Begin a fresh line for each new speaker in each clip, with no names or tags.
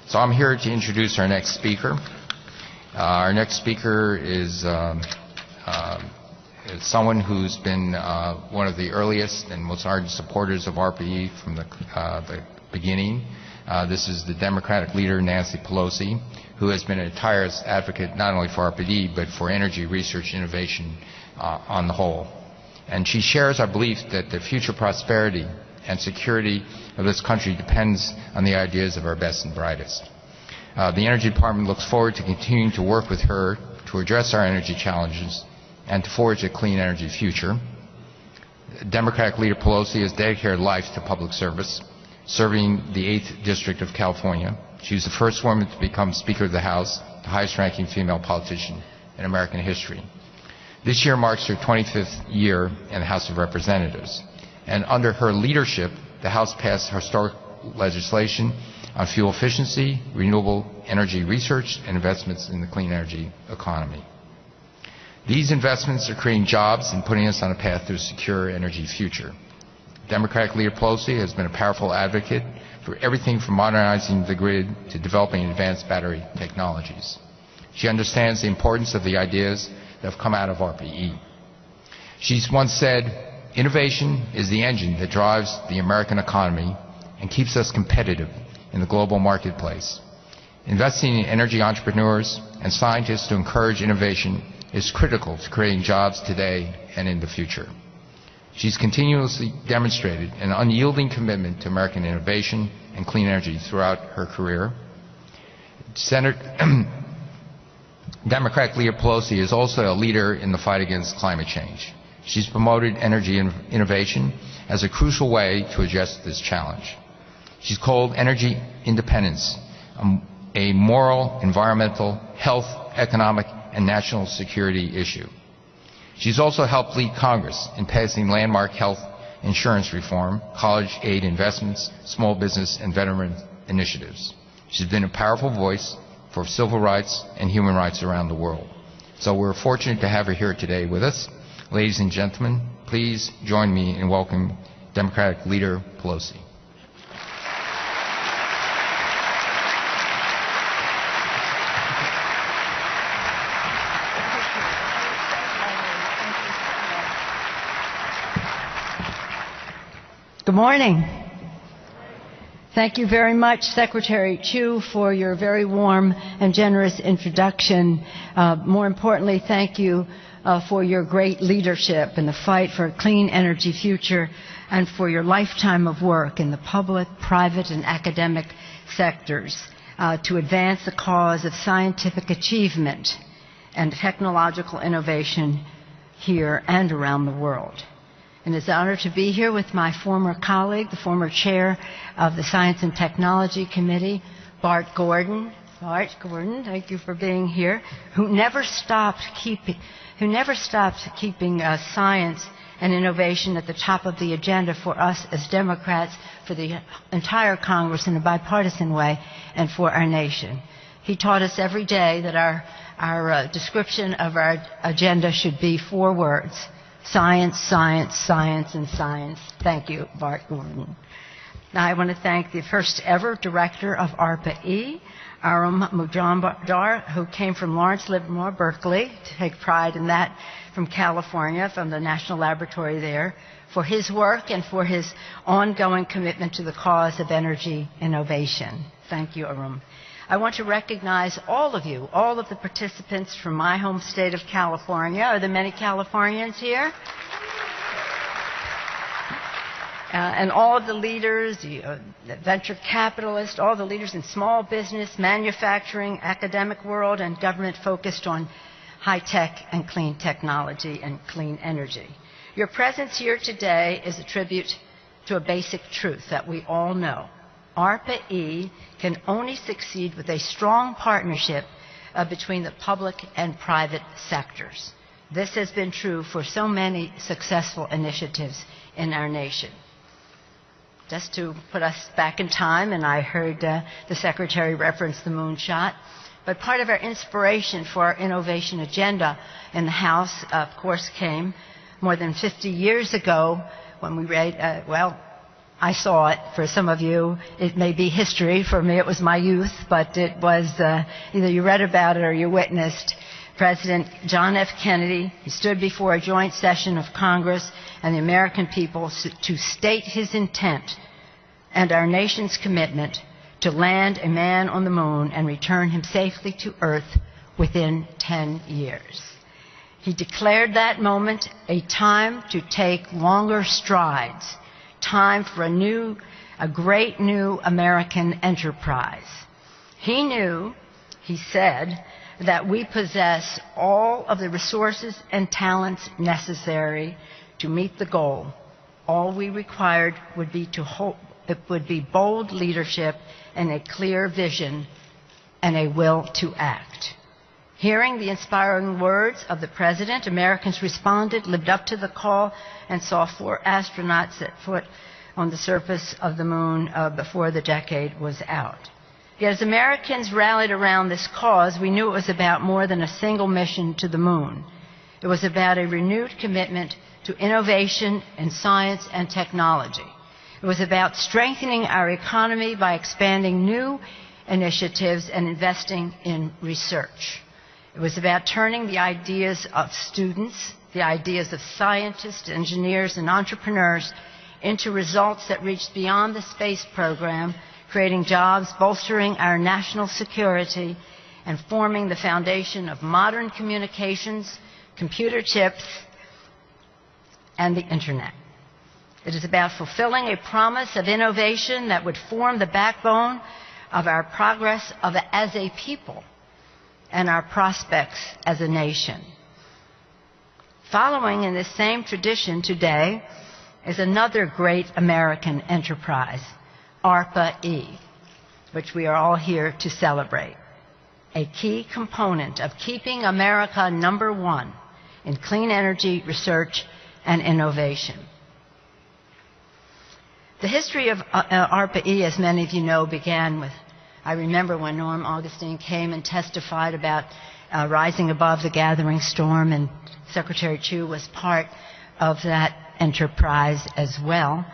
So I'm here to introduce our next speaker. Our next speaker is someone who's been one of the earliest and most ardent supporters of ARPA-E from the beginning. This is the Democratic leader, Nancy Pelosi, who has been a tireless advocate not only for ARPA-E but for energy research innovation on the whole. And she shares our belief that the future prosperity and security of this country depends on the ideas of our best and brightest. The Energy Department looks forward to continuing to work with her to address our energy challenges and to forge a clean energy future. Democratic leader Pelosi has dedicated life to public service, serving the 8th District of California. She was the first woman to become Speaker of the House, the highest-ranking female politician in American history. This year marks her 25th year in the House of Representatives. And under her leadership, the House passed historic legislation on fuel efficiency, renewable energy research, and investments in the clean energy economy. These investments are creating jobs and putting us on a path to a secure energy future. Democratic leader Pelosi has been a powerful advocate for everything from modernizing the grid to developing advanced battery technologies. She understands the importance of the ideas that have come out of ARPA-E. She's once said, "Innovation is the engine that drives the American economy and keeps us competitive in the global marketplace. Investing in energy entrepreneurs and scientists to encourage innovation is critical to creating jobs today and in the future." She's continuously demonstrated an unyielding commitment to American innovation and clean energy throughout her career. Democratic leader Pelosi is also a leader in the fight against climate change. She's promoted energy innovation as a crucial way to address this challenge. She's called energy independence a moral, environmental, health, economic, and national security issue. She's also helped lead Congress in passing landmark health insurance reform, college aid investments, small business, and veteran initiatives. She's been a powerful voice for civil rights and human rights around the world. So we're fortunate to have her here today with us. Ladies and gentlemen, please join me in welcoming Democratic leader Pelosi.
Good morning. Thank you very much, Secretary Chu, for your very warm and generous introduction. More importantly, thank you for your great leadership in the fight for a clean energy future and for your lifetime of work in the public, private, and academic sectors to advance the cause of scientific achievement and technological innovation here and around the world. And it's an honor to be here with my former colleague, the former chair of the Science and Technology Committee, Bart Gordon. Bart Gordon, thank you for being here, who never stopped keeping science and innovation at the top of the agenda for us as Democrats, for the entire Congress in a bipartisan way, and for our nation. He taught us every day that our description of our agenda should be 4 words: science, science, science, and science. Thank you, Bart Gordon. Now I want to thank the first ever director of ARPA-E, Aram Mujumdar, who came from Lawrence Livermore, Berkeley, to take pride in that, from California, from the National Laboratory there, for his work and for his ongoing commitment to the cause of energy innovation. Thank you, Aram. I want to recognize all of you, all of the participants from my home state of California. Are there many Californians here? And all of the leaders, the venture capitalists, all the leaders in small business, manufacturing, academic world, and government focused on high-tech and clean technology and clean energy. Your presence here today is a tribute to a basic truth that we all know. ARPA-E can only succeed with a strong partnership between the public and private sectors. This has been true for so many successful initiatives in our nation. Just to put us back in time, and I heard the Secretary reference the moonshot, but part of our inspiration for our innovation agenda in the House, of course, came more than 50 years ago when we read, I saw it. For some of you, it may be history. For me, it was my youth, but it was either you read about it or you witnessed. President John F. Kennedy, he stood before a joint session of Congress and the American people to state his intent and our nation's commitment to land a man on the moon and return him safely to Earth within 10 years. He declared that moment a time to take longer strides, time for a great new American enterprise. He knew, he said, that we possess all of the resources and talents necessary to meet the goal. All we required would be bold leadership and a clear vision and a will to act. Hearing the inspiring words of the President, Americans responded, lived up to the call, and saw 4 astronauts set foot on the surface of the moon before the decade was out. Yet as Americans rallied around this cause, we knew it was about more than a single mission to the moon. It was about a renewed commitment to innovation in science and technology. It was about strengthening our economy by expanding new initiatives and investing in research. It was about turning the ideas of students, the ideas of scientists, engineers, and entrepreneurs into results that reached beyond the space program, creating jobs, bolstering our national security, and forming the foundation of modern communications, computer chips, and the Internet. It is about fulfilling a promise of innovation that would form the backbone of our progress as a people and our prospects as a nation. Following in this same tradition today is another great American enterprise, ARPA-E, which we are all here to celebrate, a key component of keeping America #1 in clean energy research and innovation. The history of ARPA-E, as many of you know, began with, I remember when Norm Augustine came and testified about rising above the gathering storm, and Secretary Chu was part of that enterprise as well.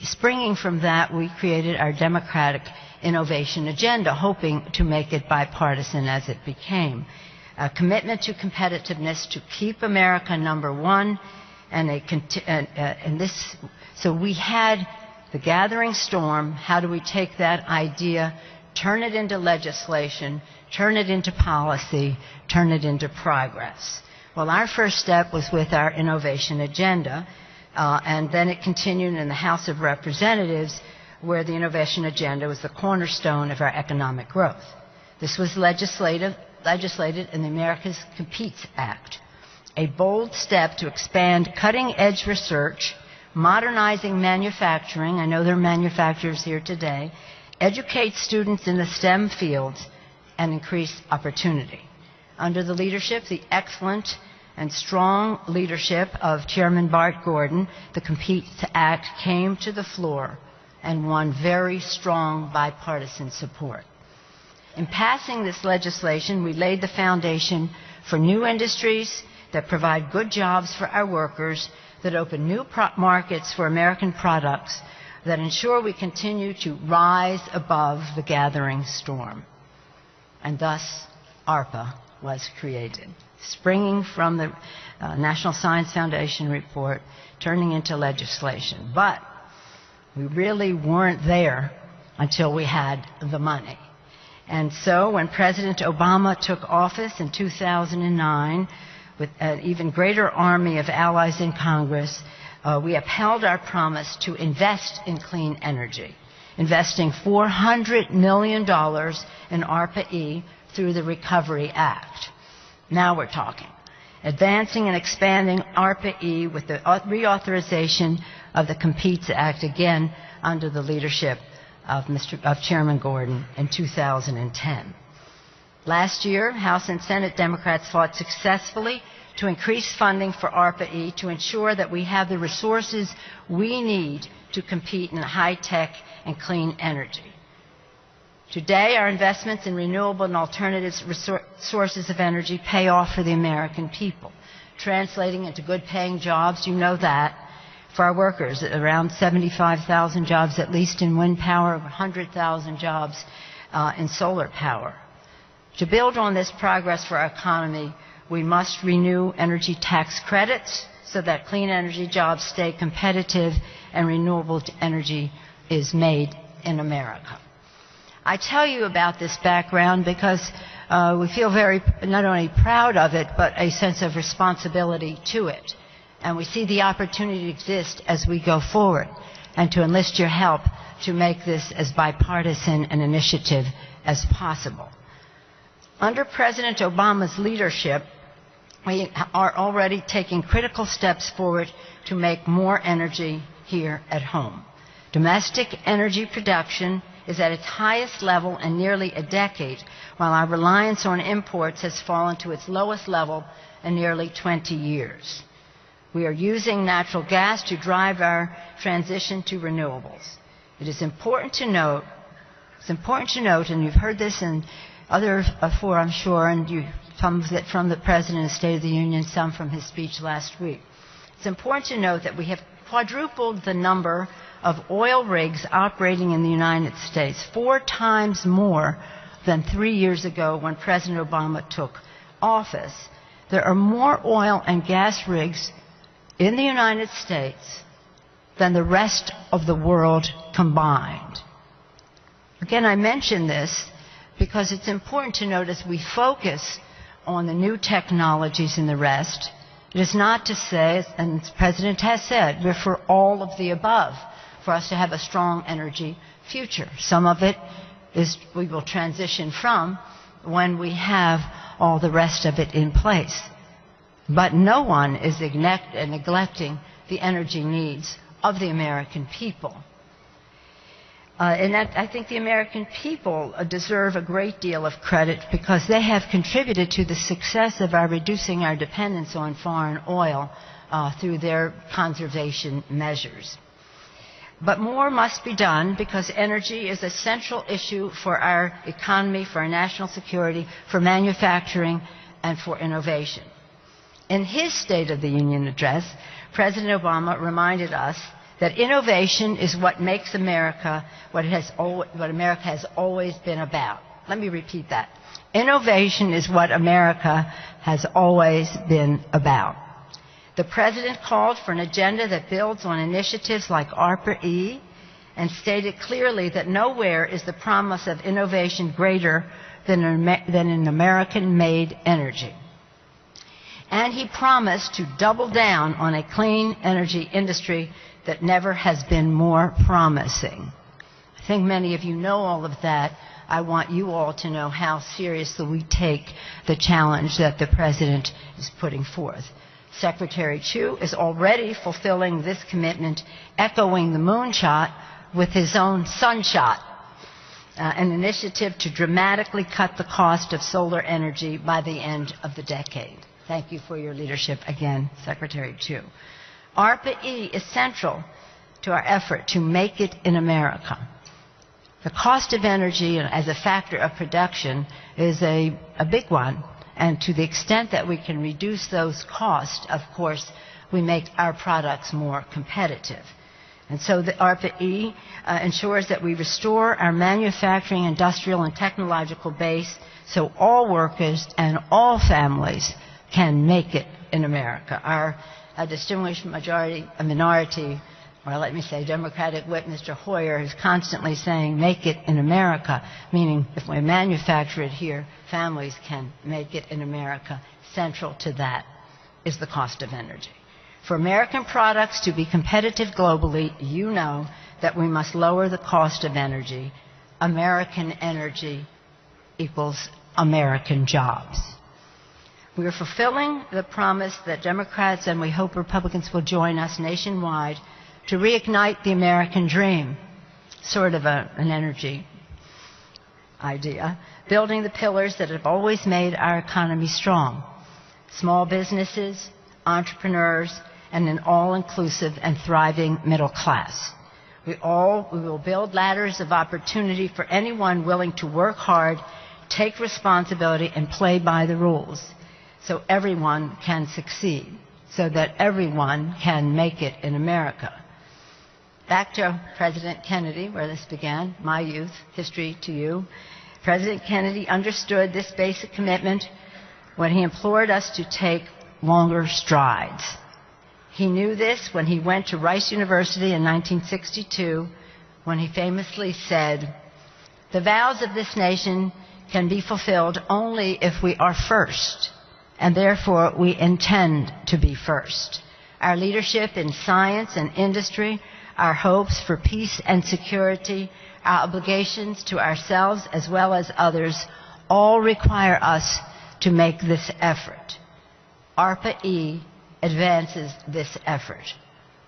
Springing from that, we created our Democratic Innovation Agenda, hoping to make it bipartisan as it became. A commitment to competitiveness to keep America #1, so we had the gathering storm. How do we take that idea, turn it into legislation, turn it into policy, turn it into progress? Well, our first step was with our Innovation Agenda, and then it continued in the House of Representatives, where the Innovation Agenda was the cornerstone of our economic growth. This was legislated in the Americans Competes Act, a bold step to expand cutting-edge research, modernizing manufacturing — I know there are manufacturers here today — educate students in the STEM fields, and increase opportunity. Under the leadership, the excellent and strong leadership of Chairman Bart Gordon, the Competes Act came to the floor and won very strong bipartisan support. In passing this legislation, we laid the foundation for new industries that provide good jobs for our workers, that open new markets for American products, that ensure we continue to rise above the gathering storm. And thus, ARPA was created, springing from the National Science Foundation report, turning into legislation. But we really weren't there until we had the money. And so when President Obama took office in 2009, with an even greater army of allies in Congress, we upheld our promise to invest in clean energy, investing $400 million in ARPA-E through the Recovery Act. Now we're talking. Advancing and expanding ARPA-E with the reauthorization of the Competes Act, again under the leadership of Chairman Gordon in 2010. Last year, House and Senate Democrats fought successfully to increase funding for ARPA-E to ensure that we have the resources we need to compete in high-tech and clean energy. Today, our investments in renewable and alternative sources of energy pay off for the American people, translating into good-paying jobs, you know that, for our workers, around 75,000 jobs at least in wind power, over 100,000 jobs in solar power. To build on this progress for our economy, we must renew energy tax credits so that clean energy jobs stay competitive and renewable energy is made in America. I tell you about this background because we feel very, not only proud of it, but a sense of responsibility to it. And we see the opportunity to exist as we go forward and to enlist your help to make this as bipartisan an initiative as possible. Under President Obama's leadership, we are already taking critical steps forward to make more energy here at home. Domestic energy production is at its highest level in nearly a decade, while our reliance on imports has fallen to its lowest level in nearly 20 years. We are using natural gas to drive our transition to renewables. It is important to note, and you've heard this in other fora, I'm sure, and some of it from the President's State of the Union, some from his speech last week. It's important to note that we have quadrupled the number of oil rigs operating in the United States, 4 times more than 3 years ago when President Obama took office. There are more oil and gas rigs in the United States than the rest of the world combined. Again, I mention this because it's important to note as we focus on the new technologies and the rest, it is not to say, and the President has said, we're for all of the above, for us to have a strong energy future. Some of it is we will transition from when we have all the rest of it in place. But no one is neglecting the energy needs of the American people. And I think the American people deserve a great deal of credit because they have contributed to the success of our reducing our dependence on foreign oil through their conservation measures. But more must be done because energy is a central issue for our economy, for our national security, for manufacturing, and for innovation. In his State of the Union address, President Obama reminded us that innovation is what makes America what America has always been about. Let me repeat that. Innovation is what America has always been about. The President called for an agenda that builds on initiatives like ARPA-E and stated clearly that nowhere is the promise of innovation greater than in American-made energy. And he promised to double down on a clean energy industry that never has been more promising. I think many of you know all of that. I want you all to know how seriously we take the challenge that the President is putting forth. Secretary Chu is already fulfilling this commitment, echoing the moonshot with his own sunshot, an initiative to dramatically cut the cost of solar energy by the end of the decade. Thank you for your leadership again, Secretary Chu. ARPA-E is central to our effort to make it in America. The cost of energy as a factor of production is a big one, and to the extent that we can reduce those costs, of course, we make our products more competitive. And so the ARPA-E ensures that we restore our manufacturing, industrial, and technological base so all workers and all families can make it in America. Our distinguished minority, or let me say Democratic whip, Mr. Hoyer, is constantly saying, make it in America, meaning if we manufacture it here, families can make it in America. Central to that is the cost of energy. For American products to be competitive globally, you know that we must lower the cost of energy. American energy equals American jobs. We are fulfilling the promise that Democrats and we hope Republicans will join us nationwide to reignite the American dream, sort of an energy idea, building the pillars that have always made our economy strong: small businesses, entrepreneurs, and an all-inclusive and thriving middle class. We will build ladders of opportunity for anyone willing to work hard, take responsibility, and play by the rules, so everyone can succeed. so that everyone can make it in America. Back to President Kennedy, where this began, my youth, history to you. President Kennedy understood this basic commitment when he implored us to take longer strides. He knew this when he went to Rice University in 1962, when he famously said, "The vows of this nation can be fulfilled only if we are first, and therefore we intend to be first. Our leadership in science and industry, our hopes for peace and security, our obligations to ourselves as well as others, all require us to make this effort. ARPA-E advances this effort.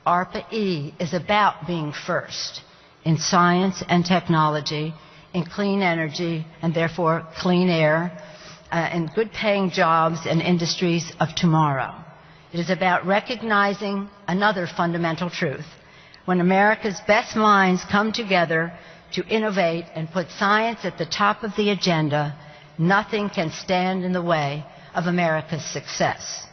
ARPA-E is about being first in science and technology, in clean energy, and therefore clean air, in good-paying jobs and industries of tomorrow. It is about recognizing another fundamental truth. When America's best minds come together to innovate and put science at the top of the agenda, nothing can stand in the way of America's success.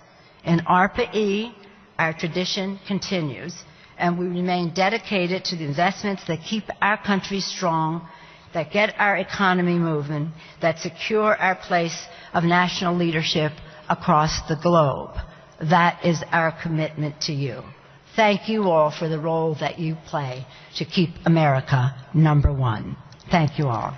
In ARPA-E, our tradition continues, and we remain dedicated to the investments that keep our country strong, that get our economy moving, that secure our place of national leadership across the globe. That is our commitment to you. Thank you all for the role that you play to keep America number one. Thank you all.